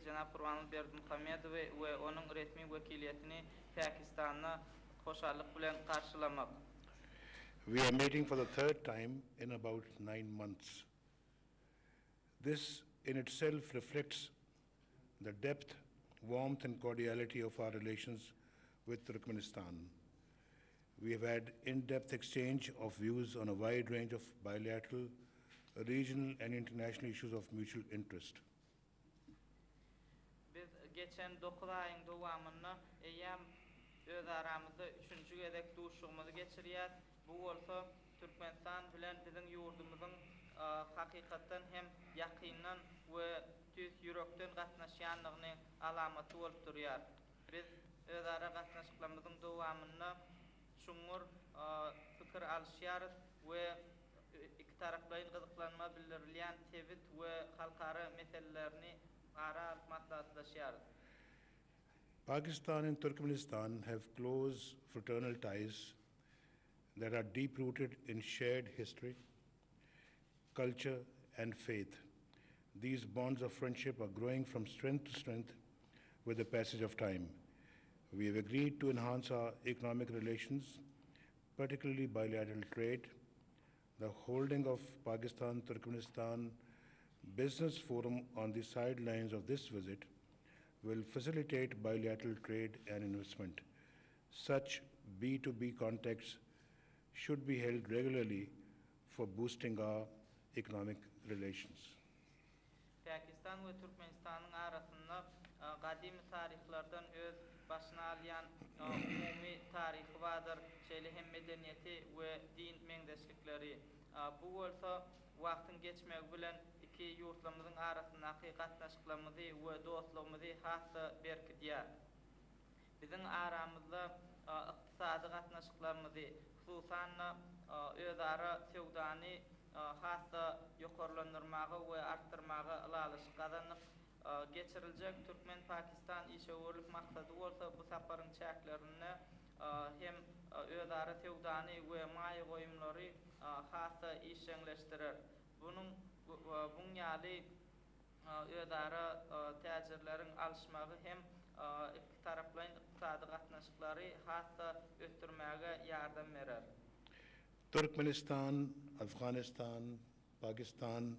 Cenab Kurbanul Berdimuhamedov ve onun resmi vekiliyetini Pakistan'la hoşarlık bilen karşılamak. We are meeting for the third time in about 9 months. This in itself reflects the depth, warmth, and cordiality of our relations with Turkmenistan. We have had in-depth exchange of views on a wide range of bilateral, regional, and international issues of mutual interest. Biz geçen 9 ayın dowamında eýem öz aramızda 3-nji gezek duşugymyzy geçirýär. Bu bolsa Türkmenistan bilen biziň ýurdumyzyň hakykatdan hem ýakyndan we tüz ýürekden gatnaşýanlygynyň alamaty bolup durýar. Biz öz ara gatnaşyklarymyzyň dowamında şuňur pikir alşýarys we iki taraplaryň gyzyklanma bildirilýän tebit we halkara meselelerini ara maslahatlaşýarys. Pakistan and Turkmenistan have close fraternal ties that are deep-rooted in shared history, culture, and faith. These bonds of friendship are growing from strength to strength with the passage of time. We have agreed to enhance our economic relations, particularly bilateral trade. The holding of Pakistan-Turkmenistan Business Forum on the sidelines of this visit will facilitate bilateral trade and investment. Such B2B contacts should be held regularly for boosting our economic relations. Pakistan ve Türkmenistan'ın arasında kadim tarihlerden öz başına alyan umumi tarihi vardır. Şeýle hem medeniyeti ve din meňdeşlikleri. Bu bolsa wagtyň geçmegi bilen iki ýurtlarymyzyň arasyndaky gatnaşyklarymyzy we dostlygymyzy hassa berkitýär. Biziň aramyzda ykdysady gatnaşyklarymyzy, hususan özara sewdany hassa ýokarlandyrmagy we artdyrmagy ulalyş kazanyp geçiriljek Türkmen-Pakistan işewerlik maksady bolsa bu saparyň çäklerini hem özara sewdany we maýy goýumlary hassa işleňleşdirer. Bunun ýaly özara täjirleriň alşmagy hem iki taraplaryň ykdysady gatnaşyklary hassa ötürmäge ýardam berer. Turkmenistan, Afghanistan, Pakistan,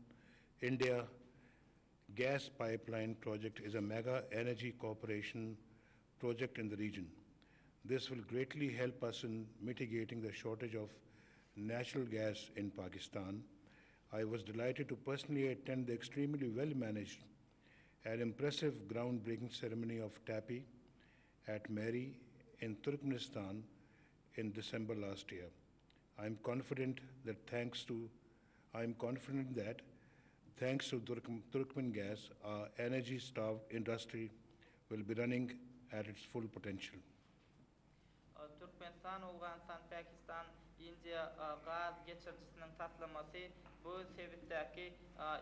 India gas pipeline project is a mega energy cooperation project in the region. This will greatly help us in mitigating the shortage of natural gas in Pakistan. I was delighted to personally attend the extremely well-managed and impressive groundbreaking ceremony of TAPI at Mehri in Turkmenistan in December last year. I am confident that thanks to Turkmen Gas, our energy-starved industry will be running at its full potential. Türkmenistan, Afganistan, Pakistan, India gaz geçircisinin tatlaması bu sebepdeki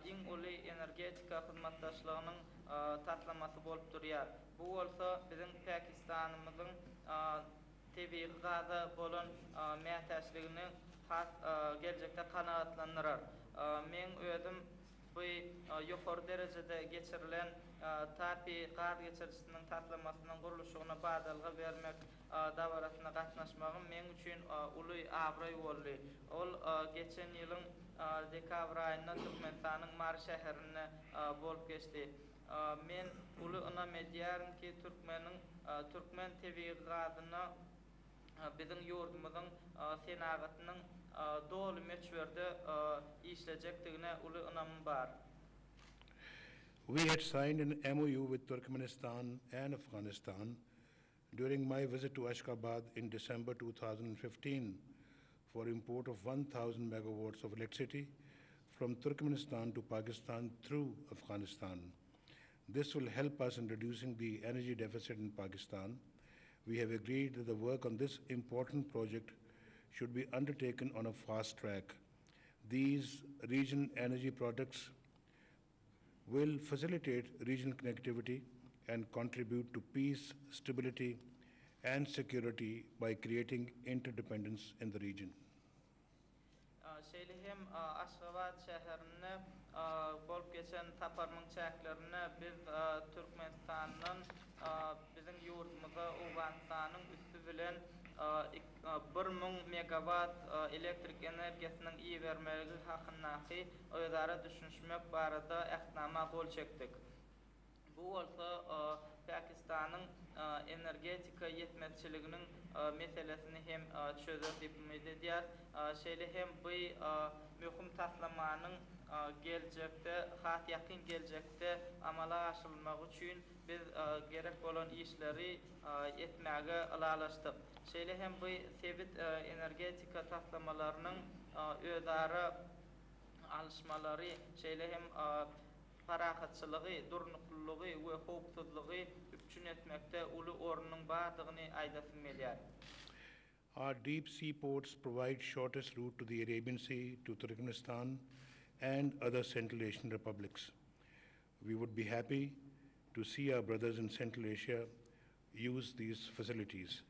iň uly energetika hyzmatdaşlygynyň tatlaması bolup durýar. Bu bolsa biziň Pakistanymyzyň tebii gaza bolan mätäçligini gelecekde kanaatlandyrar. Men özüm bu ýokary derejede geçirilen TAPI gaz geçircisinin tatlamasının guruluşyna badalga bermek dawarasyna gatnaşmagym men üçin uly abry boldy. Ol geçen ýylyň dekabr aýynda Türkmenistanyň Mar şäherine bolup geçdi. Men uly ynam edýärim ki Türkmen tebii gazyny biziň ýurdumyzyň senagatynyň dolu meçberde işlejekdigine uly ynamym bar. We had signed an MOU with Turkmenistan and Afghanistan during my visit to Ashgabat in December 2015 for import of 1,000 megawatts of electricity from Turkmenistan to Pakistan through Afghanistan. This will help us in reducing the energy deficit in Pakistan. We have agreed that the work on this important project should be undertaken on a fast track. These region energy products will facilitate regional connectivity and contribute to peace, stability, and security by creating interdependence in the region. Şeýle hem Aşgabat şäherinde bolup geçen taparmyň çäklerini biz Türkmenistanyň bizim ýurdumyza Owganistanyň üstü bilen 1000 megawatt elektrik energiýasynyň iýerbermeligi hakyndaky öýdara düşünmek barada ähtnama gol çekdik. Bu bolsa Pakistanyň energetika yetmezçiliginiň meselesini hem çözer diýip umyt edýär. Şeýle hem bu möhüm taslamanyň geljekde, hat ýakyn geljekde amala aşyrylmagy üçin biz gerek bolan işleri etmäge alalaşdyk. Şeýle hem bu sebit energetika taslamalarynyň öýdara alışmalary, şeýle hem parahatçylygy, durnuklygy we howpsuzlygy üpçün etmekde uly ornunyň bardygyny aýdasym gelýär. Our deep sea ports provide shortest route to the Arabian Sea, to Turkmenistan, and other Central Asian republics. We would be happy to see our brothers in Central Asia use these facilities.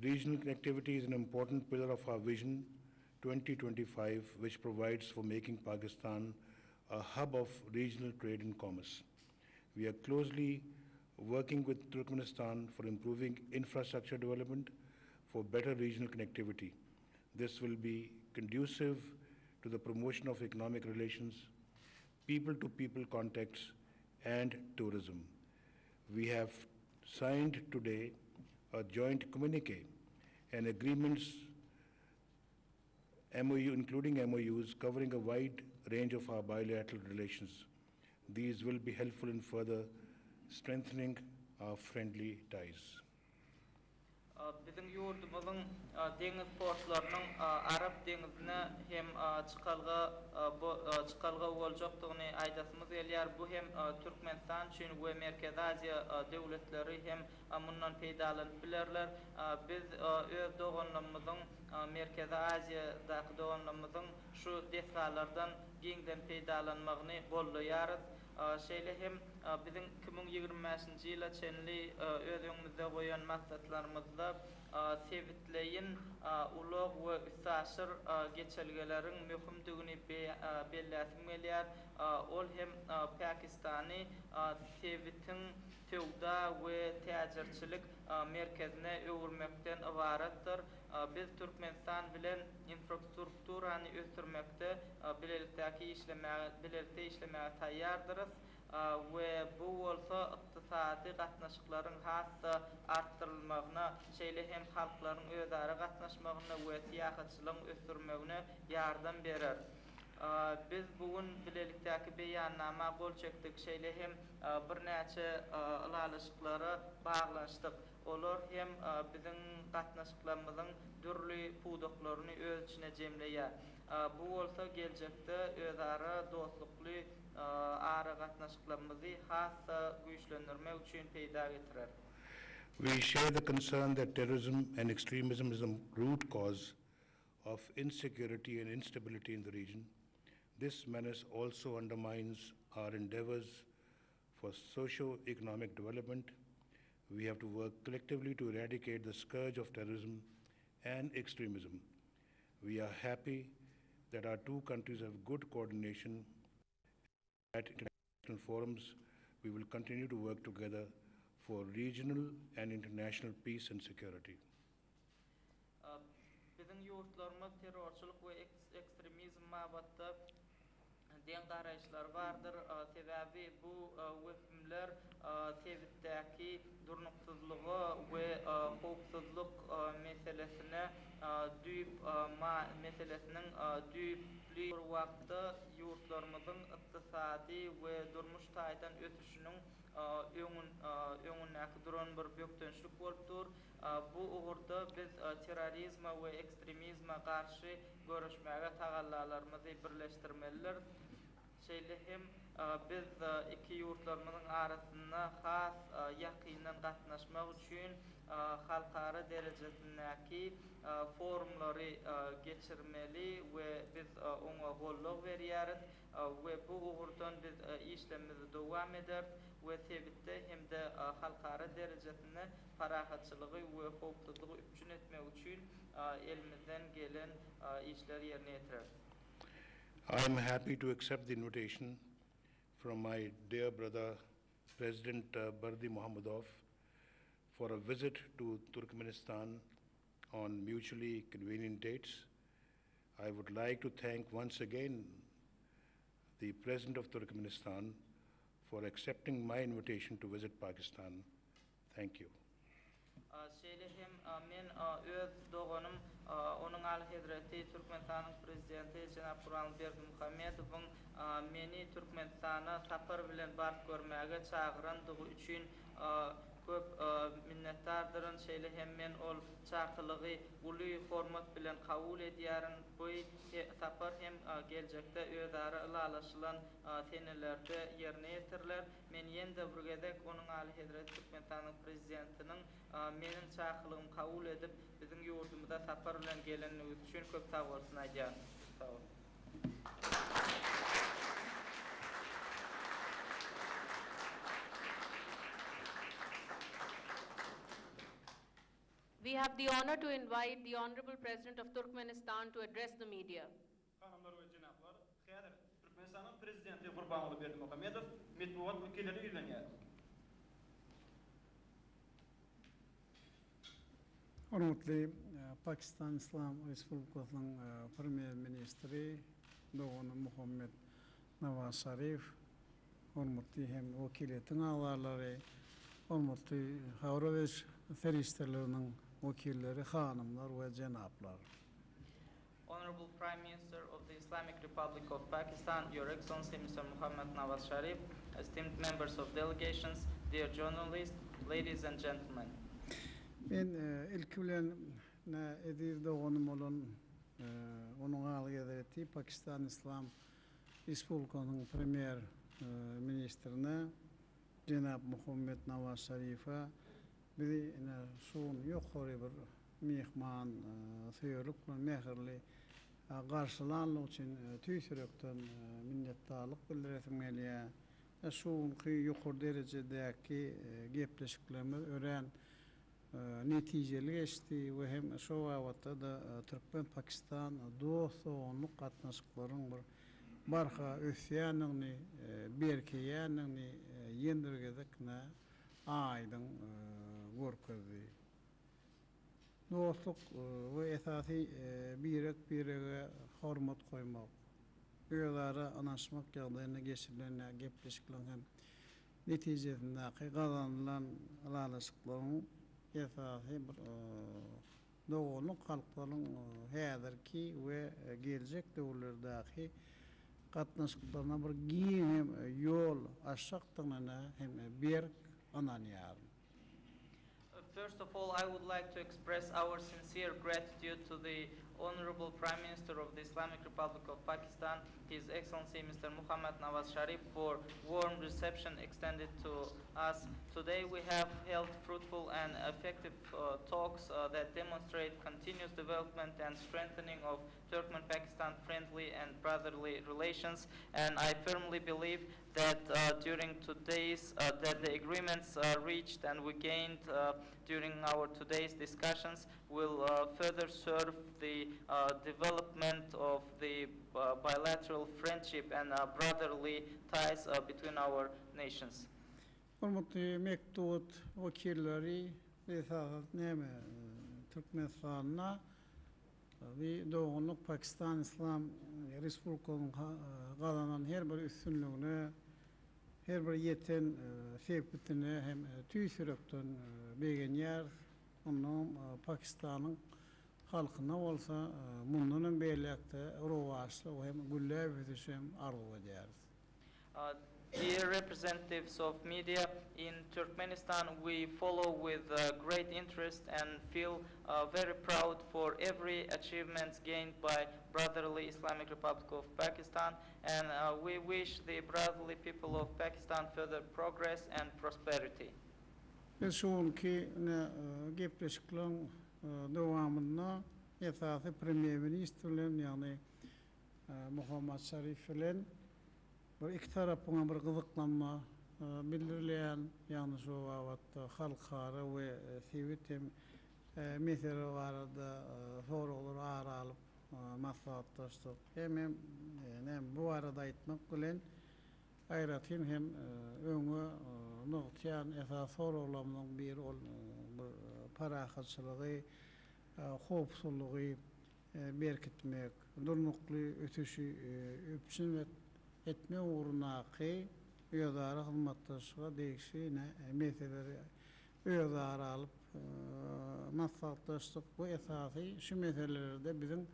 Regional connectivity is an important pillar of our Vision 2025, which provides for making Pakistan a hub of regional trade and commerce. We are closely working with Turkmenistan for improving infrastructure development for better regional connectivity. This will be conducive to the promotion of economic relations, people-to-people contacts, and tourism. We have signed today a joint communique and agreements including MOUs covering a wide range of our bilateral relations. These will be helpful in further strengthening our friendly ties. Bizim ýurdumyzyň deňiz portlarynyň Arap deňizine hem çykalga boljakdygyny aýdasymyz gelýär. Bu hem Türkmenistan üçin we Merkezi Aziýa döwletleri hem mundan peýdalanyp bilerler. Biz öz doganlarymyzyň Merkezi Aziýadaky doganlarymyzyň şu desgalardan giňden peýdalanmagyny gollaýarys. Şeýle hem bizim 2025-nji ýyla çenli öz öňümizde goýan maksatlarymyzda sebitleýin ulug we üstaşyr geçelgeleriň möhümdigini belläsim gelýär. Ol hem Pakistany sebitin tewda we täjirçilik merkezine öwürmekden ibaratdyr. Biz Türkmenistan bilen infrastrukturany ösdürmekde bilelikdäki işlemäge taýýardyrys. We bu bolsa ykdysady gatnaşyklaryň hassa artdyrylmagyna, şeýle hem halklaryň özara gatnaşmagyna we siýasatçylygyň ösdürmegine ýardam berer. Biz bugün bilelikdäki beýannama gol çekdik, şeýle hem birnäçe alalyşyklary baglaşdyk. Olar hem bizim gatnaşyklarymyzyň dürli puwdaklaryny öz içine jemleýär. Bu bolsa geljekde özara dostlukly ara gatnaşyklarymyzy hassa güýçlendirmek üçin peýda getirer. We share the concern that terrorism and extremism is the root cause of insecurity and instability in the region. This menace also undermines our endeavors for socio-economic development. We have to work collectively to eradicate the scourge of terrorism and extremism. We are happy that our two countries have good coordination at international forums. We will continue to work together for regional and international peace and security. Bizim ýurtlarymyz terrorçylyk we ekstremizm mabatda deň garaýşlar bardyr. Sebäbi bu wehimler sebitdäki durnuksuzlygy we howpsuzlyk meselesine meselesiniň düýpli bir wagtda ýurtlarymyzyň ykdysady we durmuş taýdan ötüşiniň öňündäki duran bir bökdönçlük bolupdyr. Bu ugurda biz terrorizma we ekstremizme garşy görüşmäge tagallarymyzy birleşdirmeliler. Şeýle hem biz iki ýurtlarymyzyň arasynda has ýakyndan gatnaşmak üçin halkara derejesindäki forumlary geçirmeli we biz oňa golluk berýäris we bu ugurdan biz işlemimizi dowam eder we sebitde hemde halkara derejesinde parahatçylygy we howpsuzlygy üpçün etmek üçin elimizden gelen işler ýerine ýetirer. I'm happy to accept the invitation from my dear brother, President Bardi Mohammadov, for a visit to Turkmenistan on mutually convenient dates. I would like to thank once again the President of Turkmenistan for accepting my invitation to visit Pakistan. Thank you. Şeylehim men öz doğanım onun Hazreti Türkmenistan'ın prezidenti Cenab Kur'anberdi Muhammedov'un meni Türkmenistan'a safar bilen barıp görmäge çağırandygy üçin köp minnetdardyryn. Şeylehim men ol çağrılıgy uly hormat bilen kabul edýäryn. Bu safar hem geljekde özara ılalaşylan tenelerde ýerine ýetirler. Men ýende bir gezek onun Hazreti Türkmenistan'ın prezidentiniň menin çağrılygym kabul edip bizim ýurdumyza safar bilen gelenligi üçin köp sag bolsun aýdýar. Sag ol. We have the honor to invite the Honorable President of Turkmenistan to address the media. Hanımlar ve cenaplar, Kadir, Türkmenistan'ın prezidenti Gurbanguly Berdimuhamedov metbuat vekilleri ýüzlenýär. Hormatly Pakistan İslam Respublikasynyň Premier Ministri Doğan Muhammed Nawaz Sharif, hormatly hem wekiletiň agzalary, hormatly Hawraweş ferişteleriniň wekilleri, hanımlar we jenaplar. Honorable Prime Minister of the Islamic Republic of Pakistan, Your Excellency Mr. Muhammad Nawaz Sharif, esteemed members of delegations, dear journalists, ladies and gentlemen. Men ilki bilen edir doğanım olan onun Hazreti Pakistan İslam Respublikasynyň Premier Ministrine Cenab Muhammed Nawaz Sharif'a bizi şuun ýokary bir mehman söýülip meherli garşylanlyk üçin tüýsürekden minnetdarlyk bildiresim gelýär. Şuunky ýokary derejedäki gepleşiklerimiz ören netijeli geçti we hem şu wagtda da Türkmen Pakistan dostlugyny gatnaşyklaryň bir barha ösýanyny berkeýänyny ýendirgedikne aýdyň görkezdi. Dostluk we esasy birege hormat goýmak, özara anaşmak ýagdaýyna geçirilen gepleşikler hem netijesinde gazanylan alaşyklaryň esasy bir doğuluk halklaryň häzirki we geljek döwürlerdäki gatnaşyklaryna bir giň ýol açykdygyna hem berk ananýar. First of all, I would like to express our sincere gratitude to the Honorable Prime Minister of the Islamic Republic of Pakistan, His Excellency Mr. Muhammad Nawaz Sharif, for warm reception extended to us. Today we have held fruitful and effective talks that demonstrate continuous development and strengthening of Turkmen-Pakistan friendly and brotherly relations, and I firmly believe that during today's that the agreements reached and we gained during our today's discussions will further serve the development of the bilateral friendship and brotherly ties between our nations. Hormatly mektubut wekilleri esasat näme Türkmenistanyna we doğuluk Pakistan İslam Respublikasynyň gazanan her bir üstünlüğüne, her bir yeten sebitine hem tüýsürekden begenýär. Onu Pakistan'ın halkına olsa mundan beýlekde rowaşly hem güllä ödüşem arzu edýäris. Dear representatives of media, in Turkmenistan we follow with great interest and feel very proud for every achievement gained by brotherly Islamic Republic of Pakistan, and we wish the brotherly people of Pakistan further progress and prosperity. Şuunki gepleşiklerin dowamynda esasy Premier Minister bilen ýagny Muhammad Sharif bilen bir iki tarapyna bir gyzyklanma bildirilýän, ýagny şu wagtda halkara we sewit hem mesele barada soralar aralyp maslahatlaştık. Hem bu arada aytmak bilen Ayratyn hem öňe noktayan esas sorularymyň biri ol parahatçylygy, hopsuzlygy berkitmek, durnukly ötüşi öpsün etme uğrunaky ýa-da hyzmatdaşlyga degişine meseleleri özara alıp maslahatlaşdyk. Bu esasy şu meselelerde bizim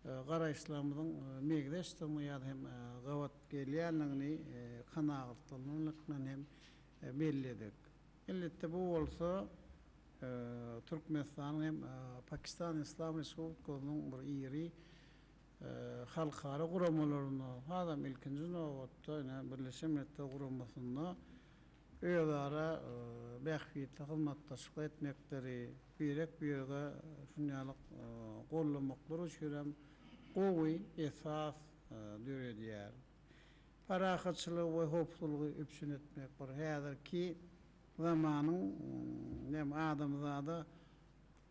garaýşlarymyzyň megdeşdigini ýa-da hem gawat gelýänligini kanagatlanlykdan hem belledik. Elbetde bu bolsa Türkmenistanyň hem Pakistan Islam Respublikasynyň bir iri halkara guramalaryna, adam ilkinji nowatda Birleşen Milletler guramasyna özara bähbitli hyzmatdaşlyk etmekleri, birege şunýalyk gollamaklar üçin gowy esas döredýär. Parahatçylyk we hopsuzlygy öpsün etmek bir häzirki zamanyň hem adamzada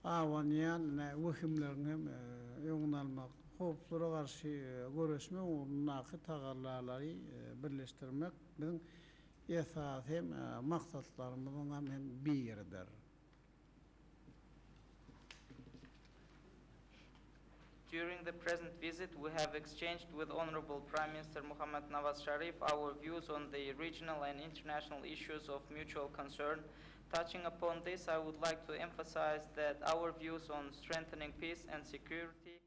awanýan wehimlerini hem öňüne almak, hopsuzlyga garşy göreşme uğrunaky tagallalary birleşdirmek bizim esas hem maksatlarymyzyň hem biridir. During the present visit, we have exchanged with Honorable Prime Minister Mohammad Nawaz Sharif our views on the regional and international issues of mutual concern. Touching upon this, I would like to emphasize that our views on strengthening peace and security